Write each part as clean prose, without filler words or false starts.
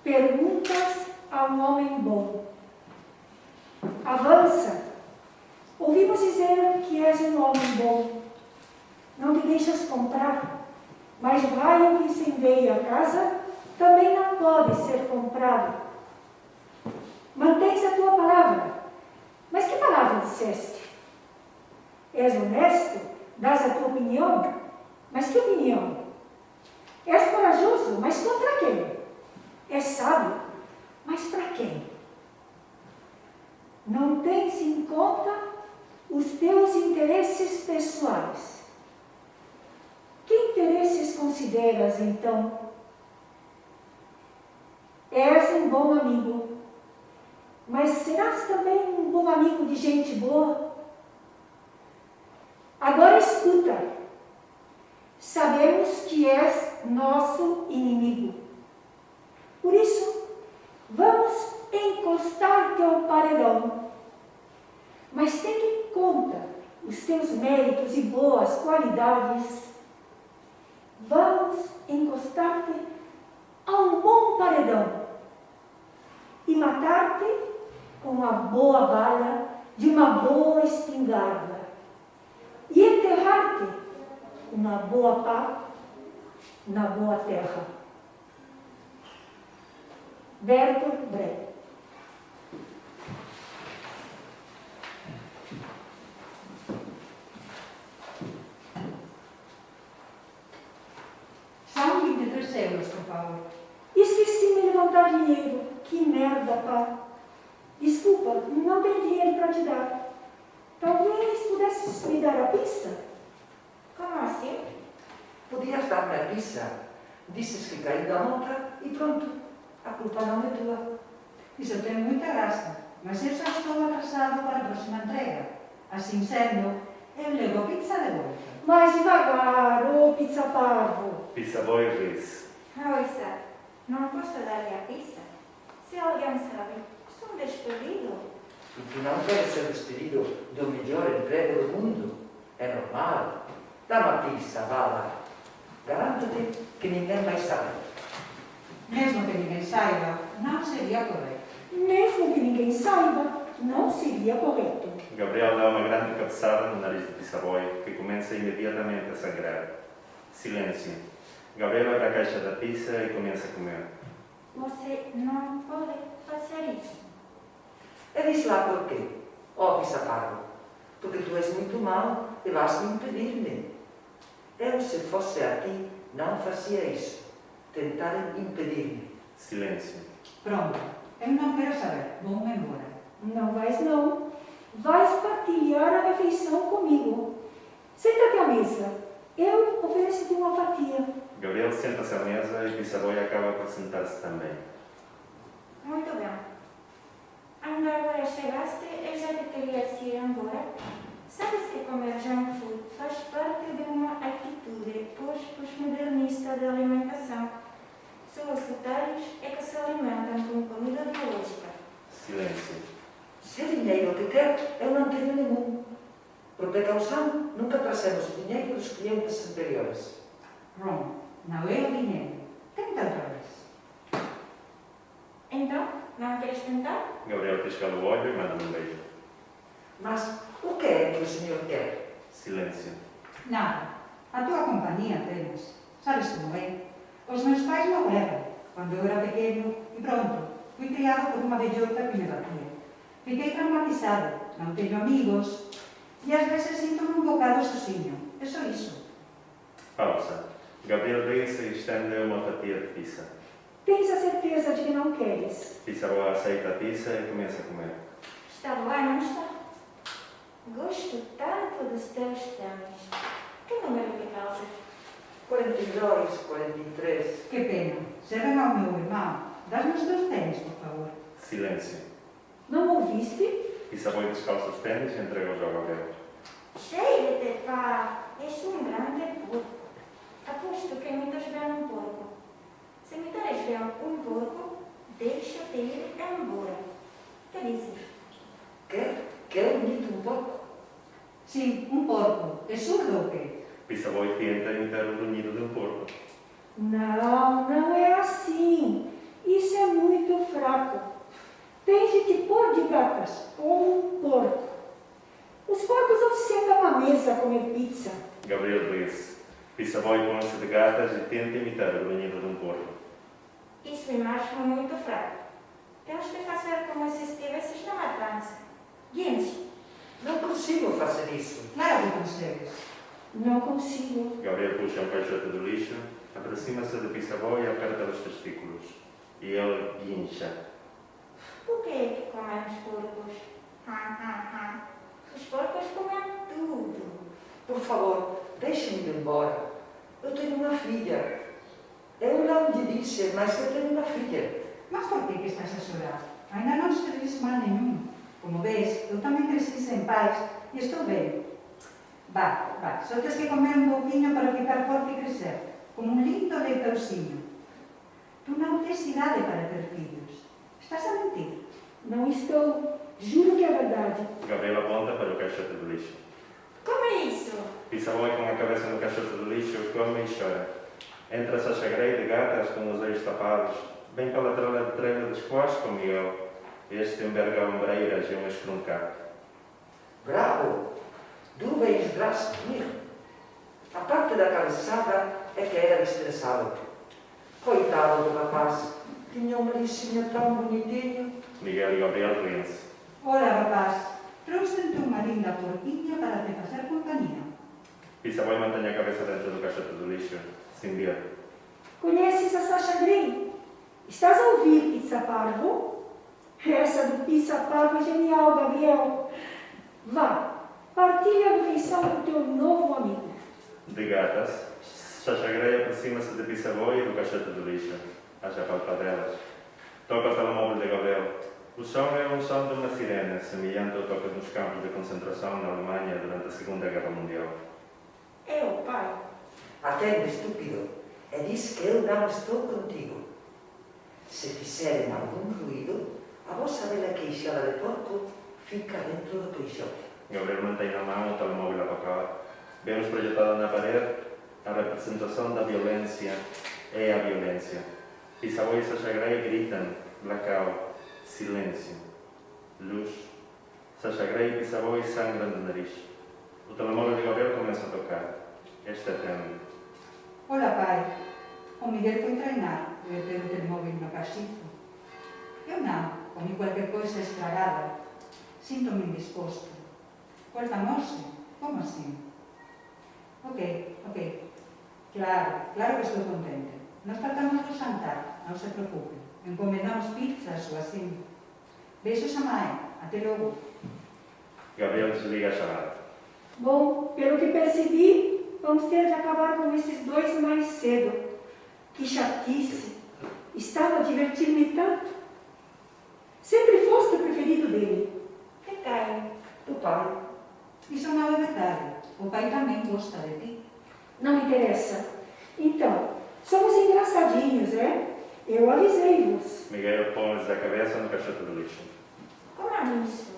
perguntas a um homem bom. Avança. Ouvimos dizer que és um homem bom. Não te deixas comprar, mas o raio que incendeia a casa também não pode ser comprado. Mantens a tua palavra. Mas que palavra disseste? És honesto? Dás a tua opinião? Mas que opinião? És corajoso? Mas contra quem? És sábio? Mas para quem? Não tens em conta os teus interesses pessoais. Que interesses consideras, então? És um bom amigo, mas serás também um bom amigo de gente boa? Agora escuta. Sabemos que és nosso inimigo. Por isso, vamos encostar-te ao paredão. Mas tendo em conta os teus méritos e boas qualidades, vamos encostar-te a um bom paredão e matar-te com a boa bala de uma boa espingarda e enterrar-te com uma boa pá na boa terra. Bertolt Brecht. São 23 euros, por favor. Esqueci-me de levantar dinheiro. Que merda, pá. Desculpa, não tenho dinheiro para te dar. Talvez pudesses me dar a pizza? Como assim? Podias dar-me a pizza. Disses que caí da moto e pronto. A culpa não é tua. Isso tem muita graça, mas eu já estou atrasado para a próxima entrega. Assim sendo, eu levo a pizza de volta. Mais devagar, ô pizza parvo. Pizza boy ris. Ouça, não posso dar-lhe a pizza? Se alguém sabe, sou um despedido. E tu não queres ser despedido do melhor emprego do mundo? É normal. Dá uma pizza, vá lá. Garanto-te que ninguém vai saber. Mesmo que ninguém saiba, não seria correto. Mesmo que ninguém saiba, não seria correto. Gabriel dá uma grande cabeçada no nariz do pizza boy, que começa imediatamente a sangrar. Silêncio. Gabriel abre a caixa da pizza e começa a comer. Você não pode fazer isso. E diz lá porquê, ó pizza parvo. Porque tu és muito mau e vais-me impedir-me. Eu, se fosse a ti, não fazia isso. Tentar impedir-me. Silêncio. Pronto, eu não quero saber. Vou-me embora. Não vais não. Vais partilhar a refeição comigo. Senta-te à mesa. Eu ofereço-te uma fatia. Gabriel senta-se à mesa e pizza boy acaba por sentar-se também. Muito bem. Ainda agora chegaste, eu já te queria ir embora. Sabes que comer junk food faz parte de uma atitude pós-modernista da alimentação. Só os otários é que se alimentam com comida biológica. Silêncio. Se é dinheiro que quer, eu não tenho nenhum. Por precaução, nunca trazemos o dinheiro dos clientes anteriores. Ron, não é o dinheiro. Tenta outra vez. Então, não queres tentar? Gabriel pisca o olho e manda um beijo. Mas o que é que o senhor quer? Silêncio. Nada. A tua companhia apenas. Sabes como é? Os meus pais morreram quando eu era pequeno e pronto. Fui criado por uma velhota que me batia. Fiquei traumatizado. Não tenho amigos. E às vezes sinto-me um bocado sozinho. É só isso. Pausa. Gabriel ri-se e estende uma fatia de pizza. Tens a certeza de que não queres? Pizza boy aceita a pizza e começa a comer. Está boa, não está? Gosto tanto dos teus tênis. Que número de calça? 42, 43. Que pena. Servem ao meu irmão. Dás-me os teus tênis, por favor. Silêncio. Não ouviste? Pizza boy descalça os tênis e entrega-os ao Gabriel. Cheire-te, pá! És um grande porco. Aposto que imitas bem um porco. Se imitares bem um porco, deixa-te ir embora. Que dizes? Quer imite um pouco? Sim, um porco. É surdo ou quê? Pizza boy tenta imitar o grunhido de um porco. Não, não é assim. Isso é muito fraco. Tem de te pôr de gatas, ou um porco. Os porcos não se sentam à mesa a comer pizza. Gabriel ri-se. Pissaboy põe-se de gatas e tenta imitar o grunhido de um porco. Isso me acho muito fraco. Temos de fazer como se estivesses na matança. Gente, Não consigo fazer isso. Claro que consegues. Não consigo. Gabriel puxa um caixote do lixo, aproxima-se de Pissaboy e aperta os testículos. E ele guincha. por que é que comem os porcos? Os porcos comem tudo. Por favor, deixe-me ir embora. Eu tenho uma filha. Eu não lhe disse, mas eu tenho uma filha. Mas por que estás a chorar? Ainda não te fiz mal nenhum. Como vês, eu também cresci sem pais e estou bem. Vá, só tens que comer um pouquinho para ficar forte e crescer, como um lindo leitãozinho. Tu não tens idade para ter filhos. Estás a mentir. Não estou. Juro que é verdade. Gabriel aponta para o caixote do lixo. Como é isso? Pissaboy com a cabeça no caixote do lixo, come e chora. Entra Sasha Grey de gatas com os olhos tapados, bem pela trela de treino de squash com Miguel. Este enverga ombreiras e um escruncar. Bravo! Du vens dras de mim. A parte da cabeçada é que era dispensável. Coitado do rapaz. Tinha um maricinho tão bonitinho. Miguel e Gabriel riem-se. Ora, rapaz, trouxe-te uma linda porquinha para te fazer companhia. Pissaboy mantém a cabeça dentro do caixote do lixo, sem ver. Conheces a Sasha Grey? Estás a ouvir, Pizza Parvo? Essa do Pizza Parvo é genial, Gabriel. Vá, partilha a refeição com teu novo amigo. De gatas, Sasha Grey aproxima-se de Pissaboy e do caixote do lixo. Acha palpadelas. Toca o telemóvel de Gabriel. O som é um som de uma sirene, semelhante ao toque nos campos de concentração na Alemanha durante a Segunda Guerra Mundial. É o pai. Atende, estúpido. É disso que eu não estou contigo. Se fizerem algum ruído, a vossa velha queixada de porco fica dentro do caixote. Gabriel mantém na mão o telemóvel a tocar. Vemos projetada na parede a representação da violência é a violência. Pissaboy e Sasha Grey gritam, blackout, silêncio, luz. Sasha Grey e Pissaboy sangram do nariz. O telemóvel de Gabriel começa a tocar. Este atende. Olá, pai. O Miguel foi treinar. Eu ter o telemóvel no cachifo. Eu não. Comi qualquer coisa estragada. Sinto-me indisposto. Voltamos? Como assim? Ok. Claro que estou contente. Nós tratamos do jantar, não se preocupe. Encomendamos pizzas ou assim. Beijos a mãe. Até logo. Gabriel desliga a chamada. Bom, pelo que percebi, vamos ter de acabar com esses dois mais cedo. Que chatice! Estava a divertir-me tanto. Sempre foste o preferido dele. Que Caio? Do pai. Isso não é verdade. O pai também gosta de ti. Não me interessa. Então, somos engraçadinhos, é? Eu avisei-vos. Miguel põe-lhes a cabeça no caixote do lixo. Como é isso?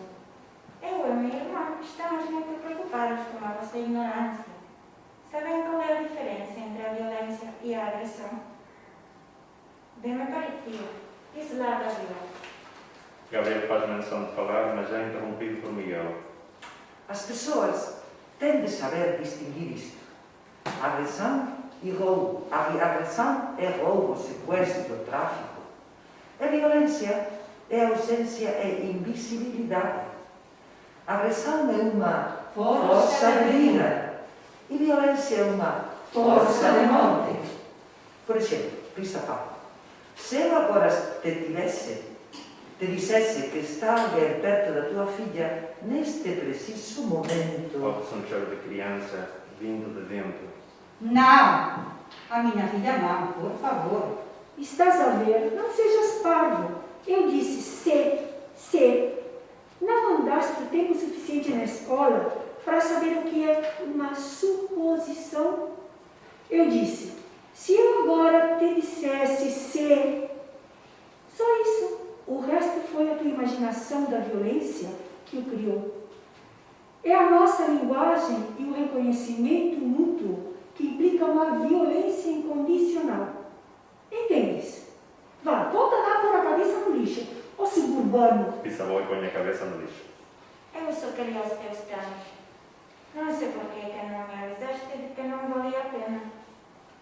Eu e minha irmã estamos muito preocupados com a vossa ignorância. Sabem qual é a diferença entre a violência e a agressão? Bem me parecia. Diz lá, Gabriel. Gabriel faz menção de falar, mas é interrompido por Miguel. As pessoas têm de saber distinguir isto. Agressão e roubo. A agressão é roubo, sequestro, tráfico. A violência é ausência e invisibilidade. A agressão é uma força de vida e violência é uma força de morte. Por exemplo, Pisa-Papo, se eu agora te dissesse que está alguém perto da tua filha neste preciso momento. Ouve-se um choro de criança vindo de dentro. Não! A minha filha não, por favor. Estás a ver? Não sejas parvo. Eu disse se. Não andaste tempo suficiente na escola para saber o que é uma suposição? Eu disse, se eu agora te dissesse se. Só isso. O resto foi a tua imaginação da violência que o criou. É a nossa linguagem e o reconhecimento mútuo que implica uma violência incondicional. Entendes? Vá, volta urbano. Pisavoy põe a cabeça no lixo. Eu só queria os teus planos. Não sei por que não me avisaste de que não valia a pena.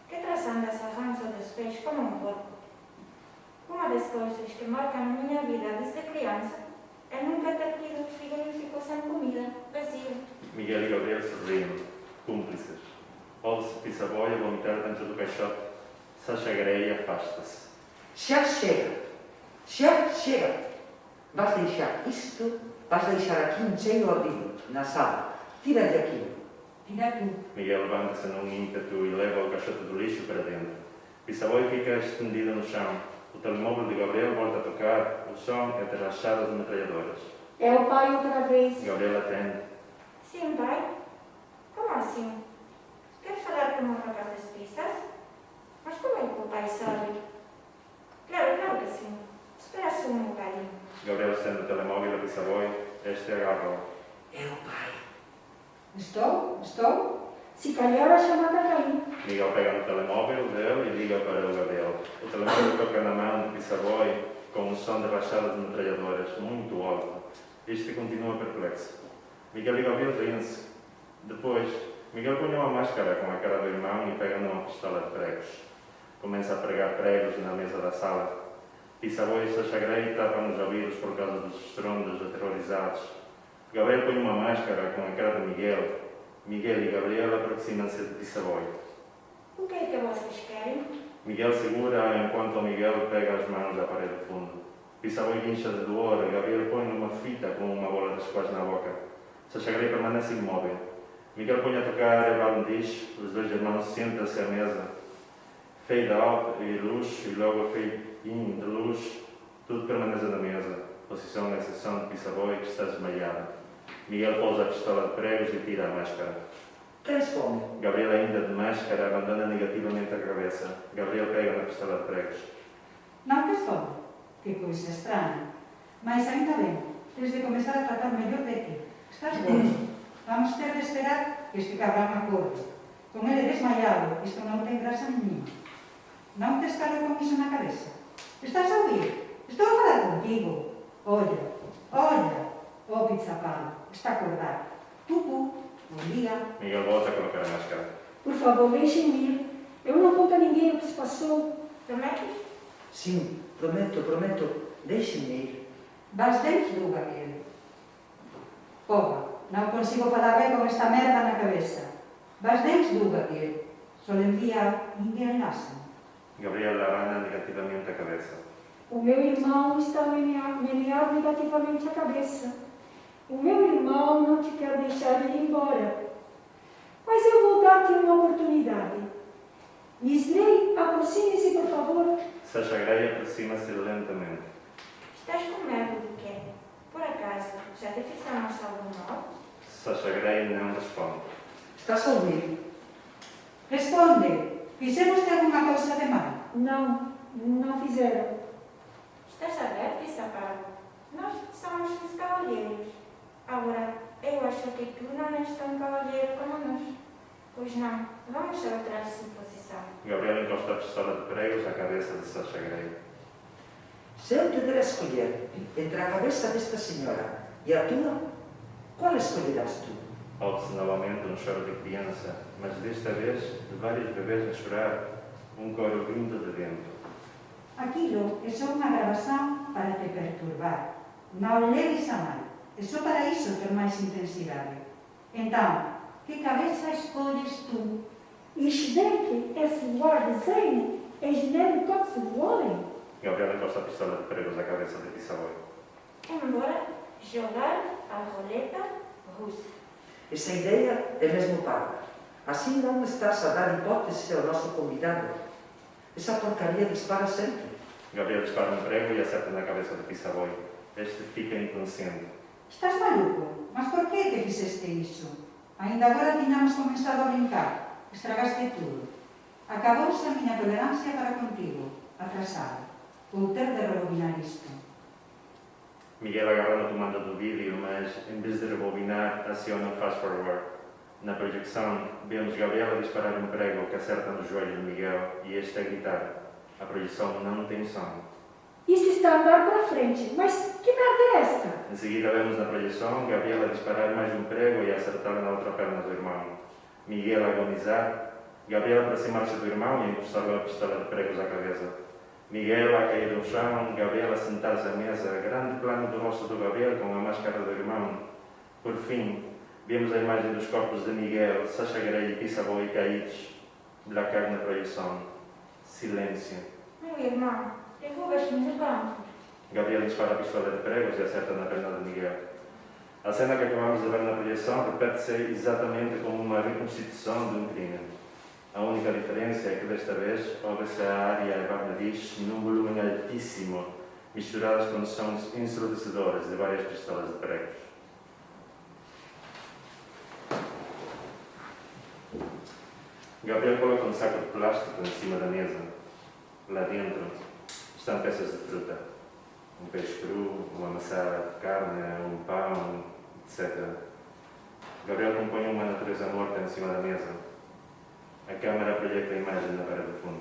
Que traçando essa rança dos pés como um porco. Uma das coisas que marcam a minha vida desde criança é nunca ter tido frigorífico sem comida, vazio. Miguel e Gabriel sorriem, cúmplices. Ouve-se Pisavoy a vomitar dentro do caixote. Sasha Grey afasta-se. Já chega! Já chega! Vais deixar isto, vais deixar aqui um cheio horrível, na sala. Tira-lhe aquilo. Tira tu. Miguel levanta-se num ímpeto e leva o caixote do lixo para dentro. Pisavoy fica estendida no chão. O telemóvel de Gabriel volta a tocar. O som é de rachadas de metralhadoras. É o pai outra vez. Gabriel atende. Sim, pai? Como assim? Quer falar com o rapaz das pizzas? Mas como é que o pai sabe? Claro que sim. Espera só um bocadinho. Gabriel estende o telemóvel a Pisavoy. Este agarra-o. É o pai. Estou? Se calhar a chamada caiu. Miguel pega no telemóvel dele e liga para o Gabriel. O telemóvel toca na mão de Pisavoy com um som de rachadas de metralhadoras muito alto. Este continua perplexo. Miguel e Gabriel riem-se. Depois, Miguel põe uma máscara com a cara do irmão e pega numa pistola de pregos. Começa a pregar pregos na mesa da sala. Pisavoy e Sasha Grey tapam os ouvidos por causa dos estrondos aterrorizados. Gabriel põe uma máscara com a cara de Miguel. Miguel e Gabriel aproximam-se de Pisavoy. O que é que vocês querem? Miguel segura enquanto Miguel pega as mãos à parede de fundo. Pisavoy guincha de dor e Gabriel põe numa fita com uma bola de squash na boca. Sasha Grey permanece imóvel. Miguel põe a tocar Evan Dish. Os dois irmãos sentam-se à mesa. Fade out e luz e logo fade in de luz. Tudo permanece na mesa. Posição na exceção de Pisavoy que está desmaiada. Miguel pousa a pistola de pregos e tira a máscara. Tens fome? Gabriel, ainda de máscara, abandona negativamente a cabeça. Gabriel pega na pistola de pregos. Não tens fome? Que coisa estranha. Mas ainda bem, tens de começar a tratar melhor de ti. Estás gordo. Vamos ter de esperar que este cabrão acorde. Com ele desmaiado, isto não tem graça nenhuma. Não te escala com isso na cabeça. Estás a ouvir? Estou a falar contigo. Olha, oh pizzapalo, está acordado. Bom dia. Miguel volta a colocar a máscara. Por favor, deixem-me ir. Eu não conto a ninguém o que se passou. Prometes? Sim, prometo. Deixe-me ir. Vas dentro, Gabriel. Porra, não consigo falar bem com esta merda na cabeça. Vas dentro, Gabriel. Só lhe envia enlace. Gabriel abana negativamente a cabeça. O meu irmão está a menear negativamente a cabeça. O meu irmão não te quer deixar ir embora. Mas eu vou dar-te uma oportunidade. Isley, aproxime-se, por favor. Sasha Grey aproxima-se lentamente. Estás com medo de quê? Por acaso, já te fizemos algum mal? Sasha Grey não responde. Estás a ouvir? Responde. Fizemos-te alguma coisa de mal? Não fizeram. Estás a ver, Pisaparo? Nós somos os cavalheiros. Agora, eu acho que tu não és tão cavalheiro como nós. Pois não, vamos a outra suposição. Gabriel encosta a pistola de pregos à cabeça de Sasha Grey. Se eu te der a escolher entre a cabeça desta senhora e a tua, qual escolherás tu? Ouve-se novamente um choro de criança, mas desta vez de vários bebês a chorar, um coro vindo de dentro. Aquilo é só uma gravação para te perturbar. Não leves a mal. É só para isso ter mais intensidade. Então, que cabeça escolhes tu? Ich denke, es war sein. Ich nenne Gott zu wollen. Gabriel encosta a pistola de pregos à cabeça de Pisavoy. Embora jogar a roleta russa. Essa ideia é mesmo parva. Assim não estás a dar hipótese ao nosso convidado. Essa porcaria dispara sempre. Gabriel dispara um prego e acerta na cabeça de Pisavoy. Este fica inconsciente. Estás maluco? Mas por que te fizeste isso? Ainda agora tínhamos começado a brincar. Estragaste tudo. Acabou-se a minha tolerância para contigo. Atrasado. Vou ter de rebobinar isto. Miguel agarra no comando do vídeo, mas em vez de rebobinar, aciona o fast forward. Na projeção, vemos Gabriel a disparar um prego que acerta no joelho de Miguel e este a gritar. A projeção não tem som. Isso está a andar para frente. Mas que merda é esta? Em seguida vemos na projeção Gabriel a disparar mais um prego e a acertar na outra perna do irmão. Miguel a agonizar, Gabriel aproximar-se do irmão e encostar-lhe a pistola de pregos à cabeça. Miguel a cair no chão, Gabriel a sentar-se à mesa, grande plano do rosto do Gabriel com a máscara do irmão. Por fim, vemos a imagem dos corpos de Miguel, Sasha Grey e Pissarro caídos, blackout na projeção. Silêncio. Meu irmão, derrubas-me de banco. Gabriel dispara a pistola de pregos e acerta na perna de Miguel. A cena que acabamos de ver na projeção repete-se exatamente como uma reconstituição de um crime. A única diferença é que desta vez ouve-se a área Barnabis num volume altíssimo, misturadas com sons ensurdecedores de várias pistolas de pregos. Gabriel coloca um saco de plástico em cima da mesa. Lá dentro estão peças de fruta. Um peixe cru, uma maçã de carne, um pão, etc. Gabriel compõe uma natureza morta em cima da mesa. A câmara projeta a imagem na beira do fundo.